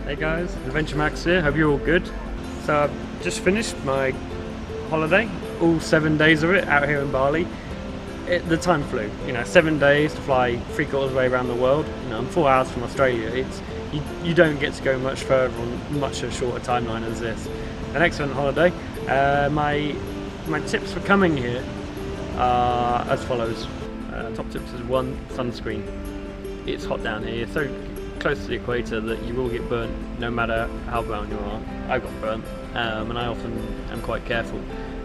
Hey guys, Adventure Max here, hope you're all good. So I've just finished my holiday, all 7 days of it out here in Bali. The time flew, 7 days to fly 3/4 of the way around the world. I'm 4 hours from Australia. You don't get to go much further on much a shorter timeline as this. An excellent holiday. My tips for coming here are as follows. Top tips is 1, sunscreen. It's hot down here, so close to the equator that you will get burnt no matter how brown you are. I got burnt, and I often am quite careful.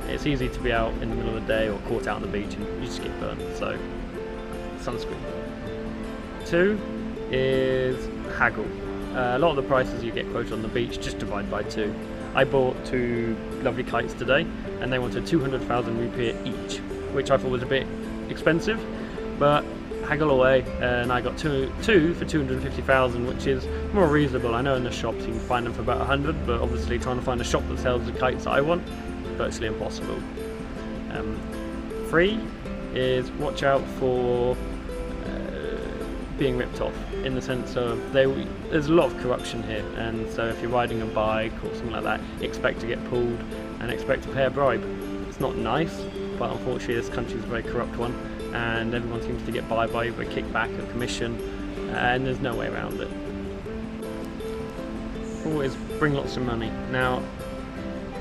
It's easy to be out in the middle of the day or caught out on the beach and you just get burnt, so sunscreen. 2 is haggle. A lot of the prices you get quoted on the beach just divide by 2. I bought 2 lovely kites today and they wanted 200,000 rupiah each, which I thought was a bit expensive, but haggle away and I got two for 250,000, which is more reasonable. I know in the shops you can find them for about 100, but obviously trying to find a shop that sells the kites that I want, virtually impossible. 3 is watch out for being ripped off, in the sense of there's a lot of corruption here, and so if you're riding a bike or something like that, expect to get pulled and expect to pay a bribe. It's not nice, but unfortunately this country is a very corrupt one, and everyone seems to get by a kickback, a commission, and there's no way around it. Always bring lots of money. Now,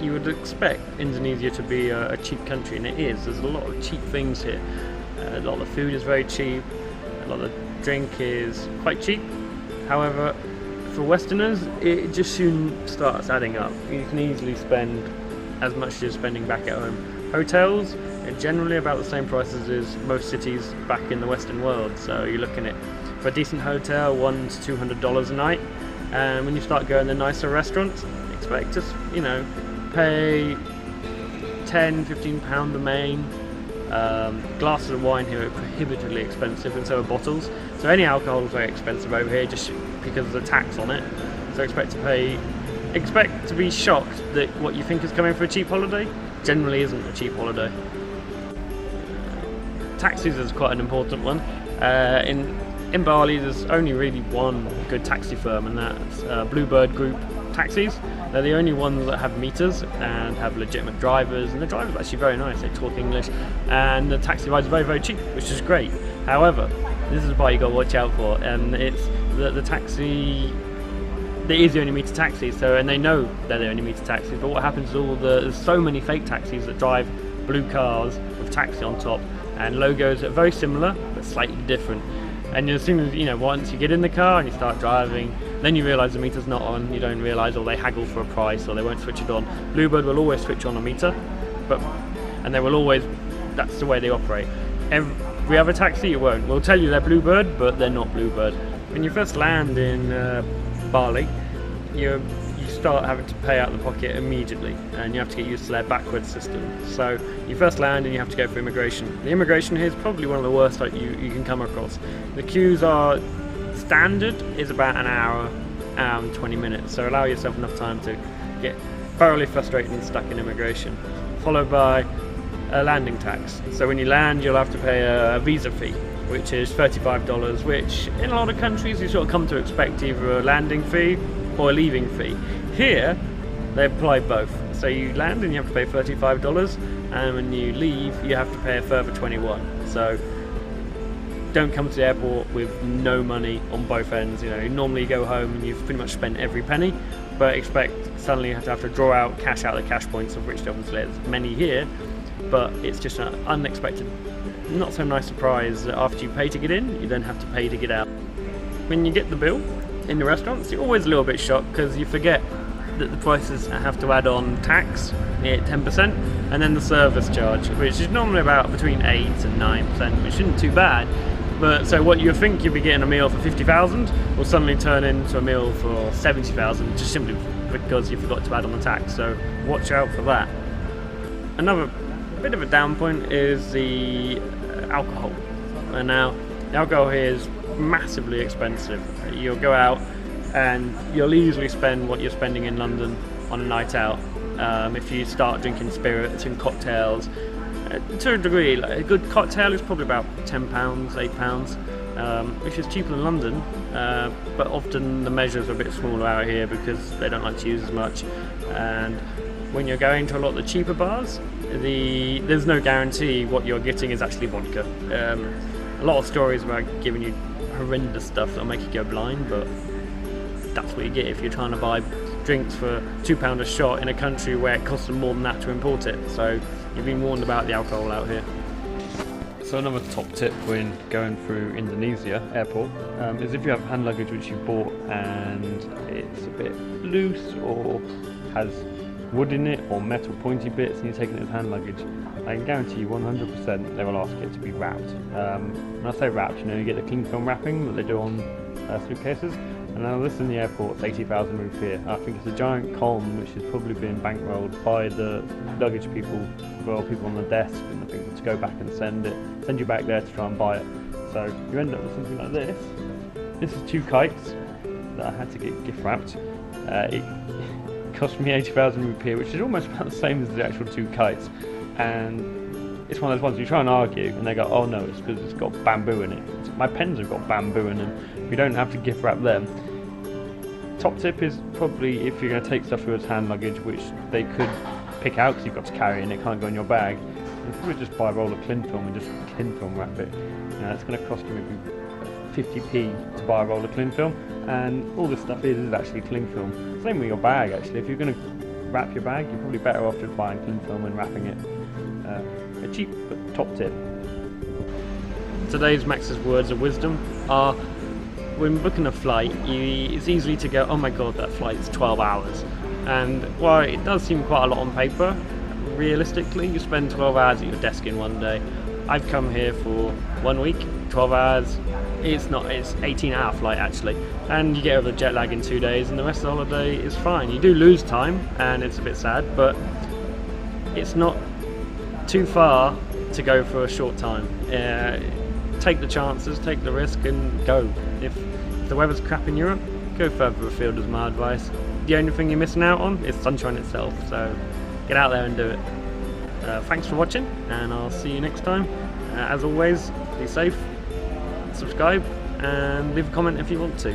you would expect Indonesia to be a cheap country, and it is. There's a lot of cheap things here. A lot of the food is very cheap, a lot of the drink is quite cheap. However, for Westerners, it just soon starts adding up. You can easily spend as much as you're spending back at home. Hotels are generally about the same prices as most cities back in the Western world, so you're looking at, for a decent hotel, $100 to $200 a night, and when you start going to nicer restaurants, expect to pay £10–15 a main. Glasses of wine here are prohibitively expensive, and so are bottles. So any alcohol is very expensive over here just because of the tax on it. So expect to be shocked that what you think is coming for a cheap holiday generally isn't a cheap holiday. Taxis is quite an important one. In Bali there's only really one good taxi firm, and that's Bluebird Group taxis. They're the only ones that have meters and have legitimate drivers, and the drivers are actually very nice. They talk English, and the taxi rides are very, very cheap, which is great. However, this is the part you got to watch out for, and it's the taxi. There is the only meter taxi, and they know they're the only meter taxi. But what happens is there's so many fake taxis that drive blue cars with taxi on top, and logos that are very similar but slightly different. And as soon as once you get in the car and you start driving, then you realise the meter's not on. You don't realise, or they haggle for a price, or they won't switch it on. Bluebird will always switch on a meter, and they will always. That's the way they operate. Every other taxi it won't. We'll tell you they're Bluebird, but they're not Bluebird. When you first land in Bali, you start having to pay out of the pocket immediately, and you have to get used to their backwards system. So you first land and you have to go for immigration. The immigration here is probably one of the worst that you can come across. The queues are standard is about an hour and 20 minutes, so allow yourself enough time to get thoroughly frustrated and stuck in immigration, followed by a landing tax. So when you land, you'll have to pay a visa fee, which is $35, which in a lot of countries you sort of come to expect either a landing fee or a leaving fee. Here they apply both, so you land and you have to pay $35, and when you leave you have to pay a further $21. So don't come to the airport with no money on both ends. Normally you go home and you've pretty much spent every penny, but expect suddenly you have to draw out cash out of the cash points, of which obviously there's many here, but it's just an unexpected, not so nice surprise that after you pay to get in, you then have to pay to get out. When you get the bill in the restaurants, you're always a little bit shocked because you forget that the prices have to add on tax at 10%, and then the service charge, which is normally about between 8 and 9%, which isn't too bad. But so what you think you'll be getting a meal for 50,000 will suddenly turn into a meal for 70,000, just simply because you forgot to add on the tax. So watch out for that. Another bit of a down point is the alcohol. And now the alcohol here is massively expensive. You'll go out and you'll easily spend what you're spending in London on a night out if you start drinking spirits and cocktails. To a degree, like a good cocktail is probably about £10, £8, which is cheaper than London, but often the measures are a bit smaller out here because they don't like to use as much. And when you're going to a lot of the cheaper bars, there's no guarantee what you're getting is actually vodka. A lot of stories about giving you horrendous stuff that'll make you go blind, but that's what you get if you're trying to buy drinks for £2 a shot in a country where it costs them more than that to import it. So you've been warned about the alcohol out here. So another top tip when going through Indonesia airport is if you have hand luggage which you bought and it's a bit loose or has wood in it or metal pointy bits and you're taking it as hand luggage, I can guarantee you 100% they will ask it to be wrapped. When I say wrapped, you get the cling film wrapping that they do on suitcases. And now this in the airport, it's 80,000 rupiah. I think it's a giant column which has probably been bankrolled by the luggage people, well, people on the desk, and I think to go back and send you back there to try and buy it. So you end up with something like this. This is 2 kites that I had to get gift wrapped. It cost me 80,000 rupiah, which is almost about the same as the actual 2 kites. And it's one of those ones you try and argue, and they go, "Oh no, it's because it's got bamboo in it." My pens have got bamboo in them. We don't have to gift wrap them. Top tip is probably if you're going to take stuff through as hand luggage, which they could pick out because you've got to carry it and it can't go in your bag, you probably just buy a roll of cling film and just cling film wrap it. It's going to cost you maybe 50p to buy a roll of cling film, and all this stuff is actually cling film. Same with your bag actually. If you're going to wrap your bag, you're probably better off just buying cling film and wrapping it. A cheap but top tip. Today's Max's words of wisdom are: when booking a flight, it's easy to go, "Oh my god, that flight's 12 hours." And while it does seem quite a lot on paper, realistically you spend 12 hours at your desk in one day. I've come here for 1 week, 12 hours. It's 18-hour flight actually, and you get over the jet lag in 2 days, and the rest of the holiday is fine. You do lose time and it's a bit sad, but it's not too far to go for a short time. Take the chances, take the risk and go. If the weather's crap in Europe, go further afield is my advice. The only thing you're missing out on is sunshine itself, so get out there and do it. Thanks for watching, and I'll see you next time. As always, be safe, subscribe and leave a comment if you want to.